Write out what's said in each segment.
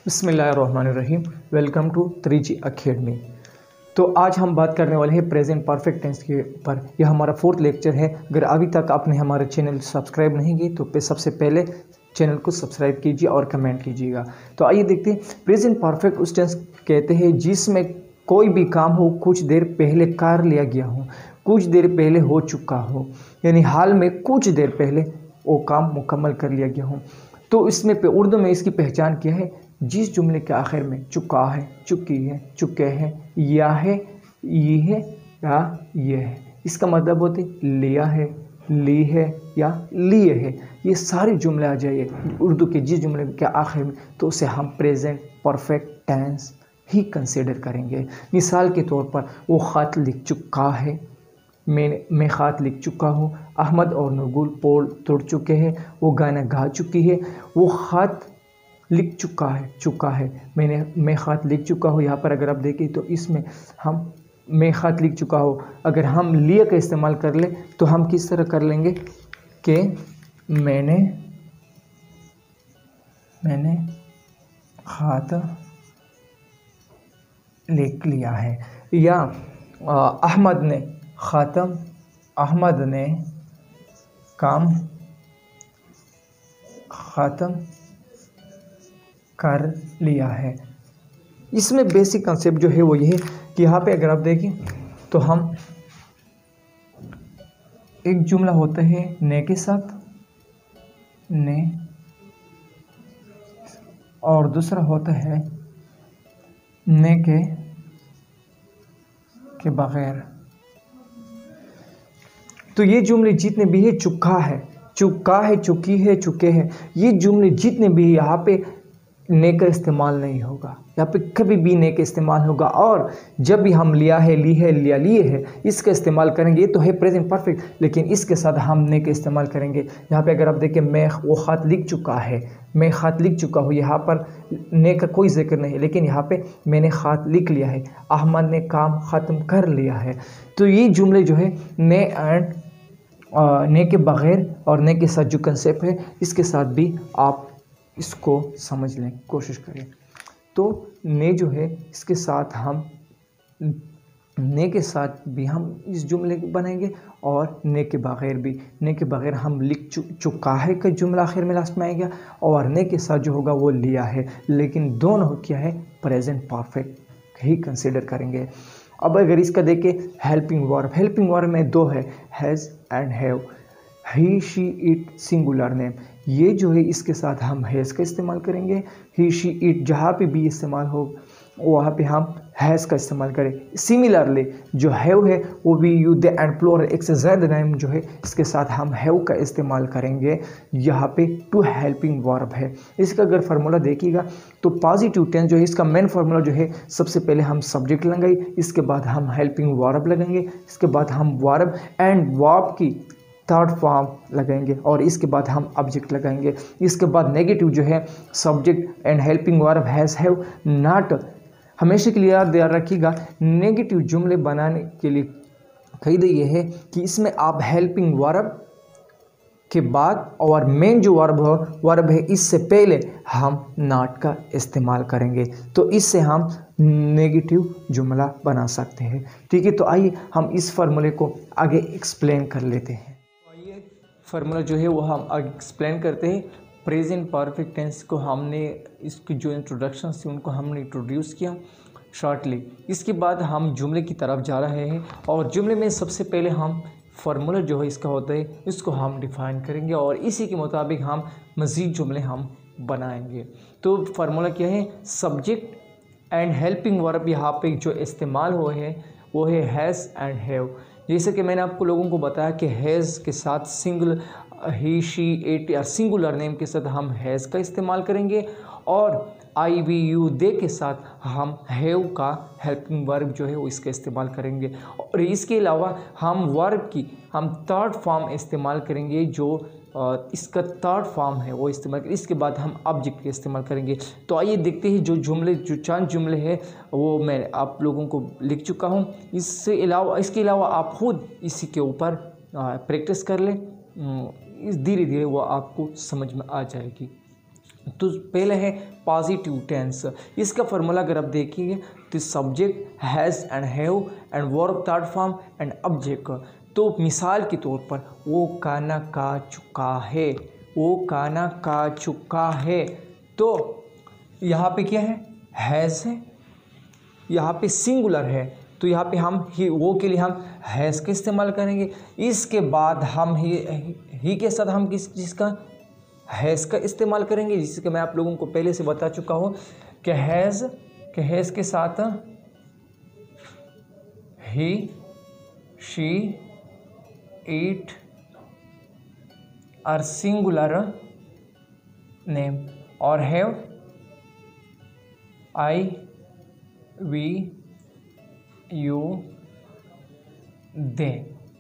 बिस्मिल्लाहिर्रहमानिर्रहीम। Welcome to 3G academy. तो आज हम बात करने वाले हैं प्रेजेंट परफेक्ट टेंस के ऊपर। यह हमारा 4th लेक्चर है। अगर अभी तक आपने हमारे चैनल सब्सक्राइब नहीं की तो सबसे पहले चैनल को सब्सक्राइब कीजिए और कमेंट कीजिएगा। तो आइए देखते हैं। प्रेजेंट परफेक्ट उस टेंस कहते हैं जिसमें कोई भी काम हो कुछ देर पहले कर लिया गया हो, कुछ देर पहले हो चुका हो, यानी हाल में कुछ देर पहले वो काम मुकम्मल कर लिया गया हो। तो इसमें उर्दू में इसकी पहचान क्या है? जिस जुमले के आखिर में चुका है, चुकी है, चुके हैं, या है, ये है या ये है, इसका मतलब होते लिया है, ली है या लिए है। ये सारे जुमले आ जाइए उर्दू के जिस जुमले के आखिर में, तो उसे हम प्रेजेंट परफेक्ट टेंस ही करेंगे। मिसाल के तौर पर वो ख़त लिख चुका है, मैं ख़त लिख चुका हूँ, अहमद और नूगुल पोल तोड़ चुके हैं, वो गाना गा चुकी है, वो ख़त लिख चुका है, मैं ख़त लिख चुका हूँ। यहाँ पर अगर आप देखें तो इसमें हम मैं ख़त लिख चुका हूँ, अगर हम लिए का इस्तेमाल कर ले तो हम किस तरह कर लेंगे कि मैंने ख़त लिख लिया है, या अहमद ने काम ख़त्म कर लिया है। इसमें बेसिक कंसेप्ट जो है वो ये है कि यहाँ पे अगर आप देखें तो हम एक जुमला होता है ने के साथ, ने, और दूसरा होता है ने के बगैर। तो ये जुमले जितने भी है चुका है, चुकी है, चुके हैं, ये जुमले जितने भी यहाँ पे ने का इस्तेमाल नहीं होगा, यहाँ पे कभी भी ने का इस्तेमाल होगा। और जब भी हम लिया है, ली है, लिया, लिए है, इसका इस्तेमाल करेंगे। ये तो है प्रेजेंट परफेक्ट, लेकिन इसके साथ हम ने का इस्तेमाल करेंगे। यहाँ पे अगर आप देखें मैं वो ख़त लिख चुका है, मैं ख़त लिख चुका हूँ, यहाँ पर ने का कोई जिक्र नहीं है, लेकिन यहाँ पे मैंने ख़त लिख लिया है, अहमद ने काम ख़त्म कर लिया है। तो ये जुमले जो है ने एंड ने के बग़ैर और ने के साथ जो कंसेप्ट है, इसके साथ भी आप इसको समझ लें, कोशिश करें। तो ने जो है इसके साथ हम ने के साथ भी हम इस जुमले को बनाएंगे, और ने के बग़ैर भी। ने के बग़ैर हम लिख चुका है का जुमला आखिर में लास्ट में आएगा, और ने के साथ जो होगा वो लिया है, लेकिन दोनों क्या है प्रेजेंट परफेक्ट ही कंसिडर करेंगे। अब अगर इसका देखें हेल्पिंग वर्ब में दो है, has and have. He, she, it singular name, ये जो है इसके साथ हम हैज़ का इस्तेमाल करेंगे। ही, शी, इट जहाँ पे भी इस्तेमाल हो वहाँ पे हम हैज़ का इस्तेमाल करें। सिमिलरली जो हैव है वो भी यू, दे एंड प्लूरल एक से ज़्यादा नेम जो है इसके साथ हम हैव का इस्तेमाल करेंगे। यहाँ पे टू हेल्पिंग वर्ब है। इसका अगर फार्मूला देखिएगा तो पॉजिटिव टेंस जो है इसका मेन फार्मूला जो है, सबसे पहले हम सब्जेक्ट लगाएंगे, इसके बाद हम हेल्पिंग वर्ब लगाएंगे, इसके बाद हम वर्ब एंड वर्ब की थर्ड फॉर्म लगाएंगे, और इसके बाद हम ऑब्जेक्ट लगाएंगे। इसके बाद नेगेटिव जो है subject and helping verb has, have, not. हमेशा के लिए याद रखिएगा, नेगेटिव जुमले बनाने के लिए कायदा ये है कि इसमें आप हेल्पिंग वर्ब के बाद और मेन जो वर्ब है इससे पहले हम नॉट का इस्तेमाल करेंगे, तो इससे हम नेगेटिव जुमला बना सकते हैं। ठीक है, तो आइए हम इस फार्मूले को आगे एक्सप्लेन कर लेते हैं। फार्मूला जो है वो हम आगे एक्सप्लेन करते हैं। प्रेजेंट परफेक्ट टेंस को हमने इसकी जो इंट्रोडक्शन थी उनको हमने इंट्रोड्यूस किया शॉर्टली। इसके बाद हम जुमले की तरफ जा रहे हैं, और जुमले में सबसे पहले हम फार्मूला जो है इसका होता है इसको हम डिफ़ाइन करेंगे, और इसी के मुताबिक हम मज़ीद जुमले हम बनाएंगे। तो फार्मूला क्या है? सब्जेक्ट एंड हेल्पिंग वर्ब यहाँ पे जो इस्तेमाल हुए हैं वो है हैज़ एंड हैव। जैसे कि मैंने आपको लोगों को बताया कि हैज़ के साथ सिंगल ही, शी, इट या सिंगुलर नेम के साथ हम हैज़ का इस्तेमाल करेंगे, और आई, वी, यू, दे के साथ हम हैव का हेल्पिंग वर्ब जो है वो इसका इस्तेमाल करेंगे। और इसके अलावा हम वर्ब की हम थर्ड फॉर्म इस्तेमाल करेंगे, जो इसका थर्ड फॉर्म है वो इस्तेमाल करेंगे। इसके बाद हम ऑब्जेक्ट का इस्तेमाल करेंगे। तो आइए देखते हैं जो चंद जुमले हैं वो मैं आप लोगों को लिख चुका हूँ। इसके अलावा आप खुद इसी के ऊपर प्रैक्टिस कर लें, धीरे धीरे वो आपको समझ में आ जाएगी। तो पहले है पॉजिटिव टेंस। इसका फॉर्मूला अगर आप देखेंगे तो subject has and have and verb third form and object. तो मिसाल के तौर पर वो खाना खा चुका है, वो खाना खा चुका है। तो यहाँ पे क्या है, हैज़ है, यहाँ पे सिंगुलर है, तो यहाँ पे हम वो के लिए हम हैज़ का इस्तेमाल करेंगे। इसके बाद हम ही के साथ हम किस चीज़ का, हैज़ का इस्तेमाल करेंगे, जिसके मैं आप लोगों को पहले से बता चुका हूँ कि हैज़ के साथ ही, शी, इट और सिंगुलर नेम, और हैव आई, वी, यू, दे,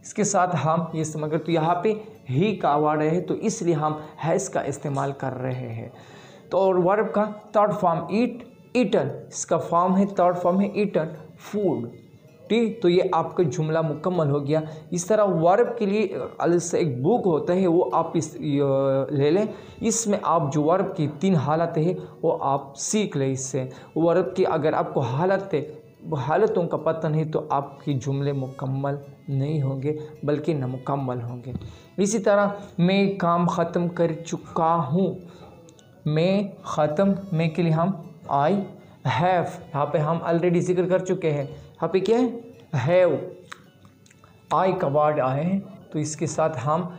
इसके साथ हम ये इस्तेमाल करते। तो यहाँ पे ही का वर्ड है तो इसलिए हम हैज़ का इस्तेमाल कर रहे हैं। तो और वर्ब का थर्ड फॉर्म ईट, ईटन, इसका फॉर्म है थर्ड फॉर्म है ईटन, फूड। ठीक, तो ये आपका जुमला मुकम्मल हो गया। इस तरह वर्ब के लिए अलग से एक बुक होता है, वो आप ले लें। इसमें आप जो वर्ब की 3 हालत है वो आप सीख लें। इससे वर्ब की अगर आपको हालतों का पता नहीं तो आपके जुमले मुकम्मल नहीं होंगे बल्कि नामुकम्मल होंगे। इसी तरह मैं काम ख़त्म कर चुका हूँ, मैं ख़त्म, मैं के लिए हम आई हैव, यहाँ पे हम ऑलरेडी जिक्र कर चुके हैं। यहाँ पे क्या है, हैव, आई का वर्ड आए हैं तो इसके साथ हम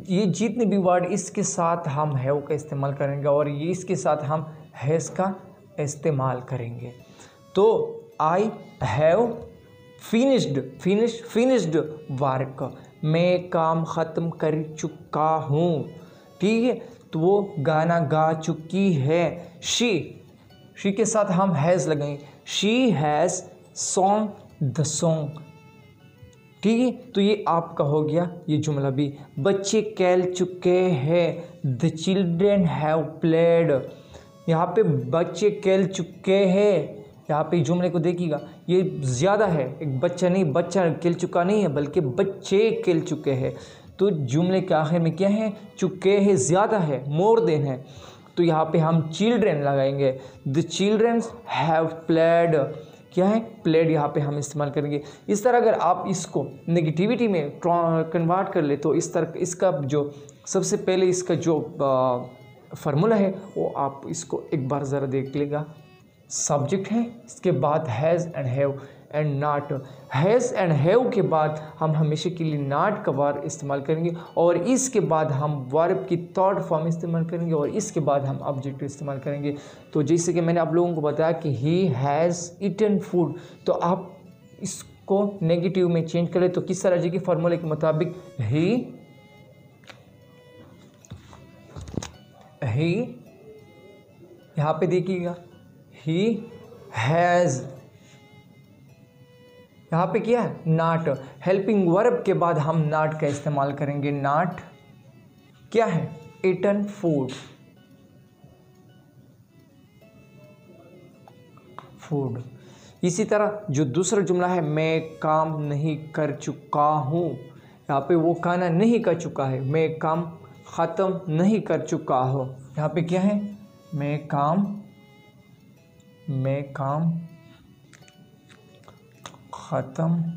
ये जितने भी वर्ड इसके साथ हम हैव का इस्तेमाल करेंगे और ये इसके साथ हम हैज़ का इस्तेमाल करेंगे। तो आई हैव फिनिश्ड वर्क, मैं काम ख़त्म कर चुका हूँ। ठीक है, तो वो गाना गा चुकी है। शी के साथ हम हैज़ लगाएंगे, she has song the song. ठीक है, तो ये आपका हो गया ये जुमला भी। बच्चे खेल चुके हैं, द चिल्ड्रेन हैव प्लेड। यहाँ पे बच्चे खेल चुके हैं, यहाँ पे जुमले को देखिएगा ये ज़्यादा है, एक बच्चा नहीं, बच्चा खेल चुका नहीं है बल्कि बच्चे खेल चुके हैं। तो जुमले के आखिर में क्या है, चुके हैं ज़्यादा है, मोर देन है, तो यहाँ पे हम चिल्ड्रेन लगाएंगे। द चिल्ड्रेन हैव प्लेड, क्या है, प्लेड यहाँ पे हम इस्तेमाल करेंगे। इस तरह अगर आप इसको नेगेटिविटी में कन्वर्ट कर ले तो इस तरह इसका जो सबसे पहले इसका जो फार्मूला है वो आप इसको एक बार ज़रा देख लेगा। सब्जेक्ट है, इसके बाद has and have and not. Has and have के बाद हम हमेशा के लिए नॉट का वर्ब इस्तेमाल करेंगे और इसके बाद हम वर्ब की थर्ड फॉर्म इस्तेमाल करेंगे और इसके बाद हम ऑब्जेक्ट इस्तेमाल करेंगे। तो जैसे कि मैंने आप लोगों को बताया कि ही हैज़ ईटन फूड, तो आप इसको नेगेटिव में चेंज करें तो किस तरह के फार्मूले के मुताबिक ही यहाँ पे देखिएगा ही हैज़, यहाँ पे क्या है, नॉट। हेल्पिंग वर्ब के बाद हम नॉट का इस्तेमाल करेंगे। नॉट क्या है, ईटन फूड। इसी तरह जो दूसरा जुमला है, मैं काम नहीं कर चुका हूँ, यहाँ पे वो खाना नहीं कर चुका है, मैं काम ख़त्म नहीं कर चुका हूँ। यहाँ पे क्या है, मैं काम ख़त्म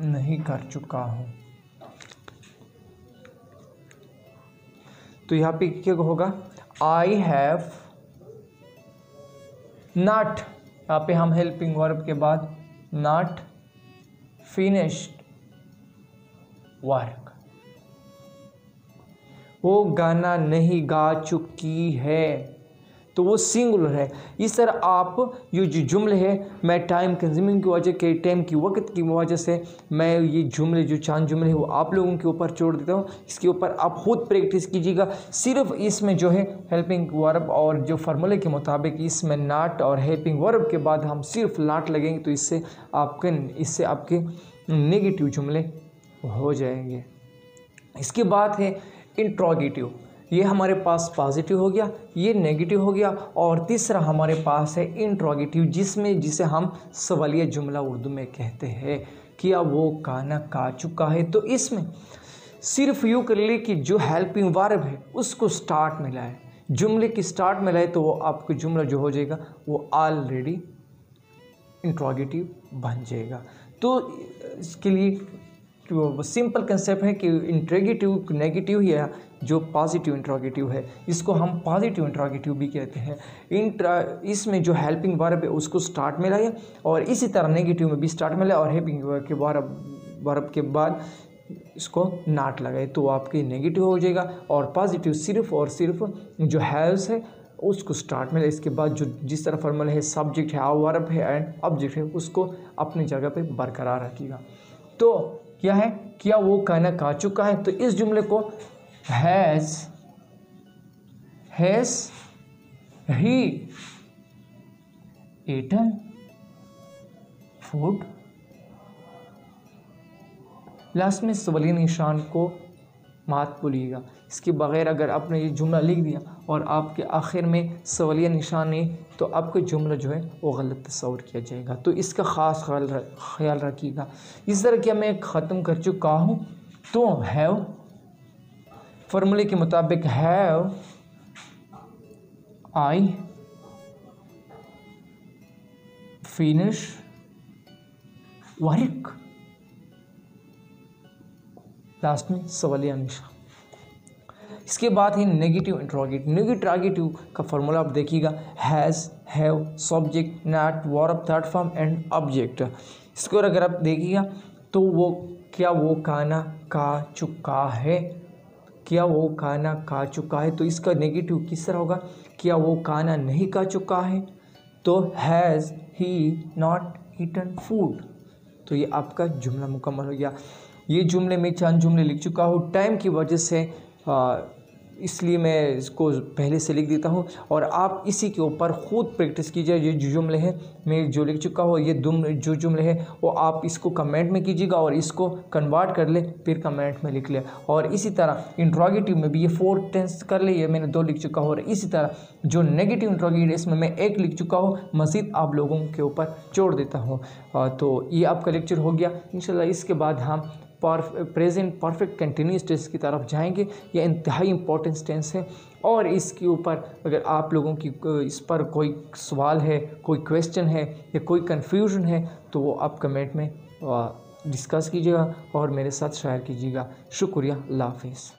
नहीं कर चुका हूँ। तो यहाँ पे क्या होगा, आई हैव नॉट, यहाँ पे हम हेल्पिंग वर्ब के बाद नॉट फिनिश्ड वर्क, वो गाना नहीं गा चुकी है, तो वो सिंगुलर है। इस तरह आप ये जो जुमले हैं, मैं टाइम कंज्यूमिंग की वजह के टाइम की वक्त की वजह से मैं ये जुमले जो 4 जुमले हैं वो आप लोगों के ऊपर छोड़ देता हूँ। इसके ऊपर आप खुद प्रैक्टिस कीजिएगा। सिर्फ इसमें जो है हेल्पिंग वर्ब और जो फार्मूले के मुताबिक इसमें नॉट और हेल्पिंग वर्ब के बाद हम सिर्फ नॉट लगेंगे तो इससे आपके नेगेटिव जुमले हो जाएंगे। इसके बाद है इंट्रोगेटिव, ये हमारे पास पॉजिटिव हो गया, ये नेगेटिव हो गया और तीसरा हमारे पास है इंट्रोगेटिव जिसे हम सवालिया जुमला उर्दू में कहते हैं। क्या वो खाना खा चुका है। तो इसमें सिर्फ यूँ कर ले कि जो हेल्पिंग वर्ब है उसको स्टार्ट में लाए, जुमले की स्टार्ट में लाए, तो वो आपका जुमला जो हो जाएगा वो ऑलरेडी इंट्रोगेटिव बन जाएगा। तो इसके लिए सिंपल कंसेप्ट है कि इंट्रोगेटिव नेगेटिव या जो पॉजिटिव इंट्रोगेटिव है, इसको हम पॉजिटिव इंट्रोगेटिव भी कहते हैं। इसमें जो हेल्पिंग वर्ब है उसको स्टार्ट में लाया, और इसी तरह नेगेटिव में भी स्टार्ट में लाया, और हेल्पिंग वर्ब के बाद इसको नॉट लगाए, तो आपके नेगेटिव हो जाएगा। और पॉजिटिव सिर्फ और सिर्फ जो हैव्स है उसको स्टार्ट में, इसके बाद जो जिस तरह फॉर्मूला है सब्जेक्ट है, वर्ब है एंड ऑब्जेक्ट है, उसको अपनी जगह पे बरकरार रखिएगा। तो क्या है, क्या वो खाना खा चुका है, तो इस जुमले को has he eaten food, last में सवालिया निशान को मत भूलिएगा। इसके बगैर अगर आपने ये जुमला लिख दिया और आपके आखिर में सवालिया निशान नहीं, तो आपका जुमला जो है वो गलत तस्वर किया जाएगा। तो इसका ख़ास ख्याल रखिएगा। इस तरह क्या मैं ख़त्म कर चुका हूँ, तो हैव फार्मूले के मुताबिक have I finish work, last में सवालिया निशान। इसके बाद ही नेगेटिव इंट्रोगेटिव। नेगेटिव इंट्रोगेटिव का फॉर्मूला आप देखिएगा, has, have, subject, not, verb, third form and object. इसको अगर आप देखिएगा तो वो क्या वो खाना खा चुका है, क्या वो खाना खा चुका है, तो इसका नेगेटिव किस तरह होगा, क्या वो खाना नहीं खा चुका है, तो has he not eaten food. तो ये आपका जुमला मुकम्मल हो गया। ये जुमले में चंद जुमले लिख चुका हूँ, टाइम की वजह से इसलिए मैं इसको पहले से लिख देता हूँ, और आप इसी के ऊपर ख़ुद प्रैक्टिस कीजिए। ये जो जुमले हैं मैं जो लिख चुका हूँ, ये जो जुमले हैं वो आप इसको कमेंट में कीजिएगा और इसको कन्वर्ट कर ले, फिर कमेंट में लिख ले। और इसी तरह इंट्रोगेटिव में भी ये 4 टेंस कर ले, ये मैंने 2 लिख चुका हूँ। और इसी तरह जो नेगेटिव इंट्रोगेटिव इसमें मैं 1 लिख चुका हूँ, मज़ीद आप लोगों के ऊपर छोड़ देता हूँ। तो ये आपका लेक्चर हो गया। इंशाल्लाह इसके बाद हम प्रेजेंट परफेक्ट कंटिन्यूस टेंस की तरफ जाएंगे। यह इंतहाई इंपॉर्टेंट टेंस है, और इसके ऊपर अगर आप लोगों की इस पर कोई सवाल है, कोई क्वेश्चन है या कोई कन्फ्यूजन है, तो वो आप कमेंट में डिस्कस कीजिएगा और मेरे साथ शेयर कीजिएगा। शुक्रिया, अल्लाह हाफ़िज़।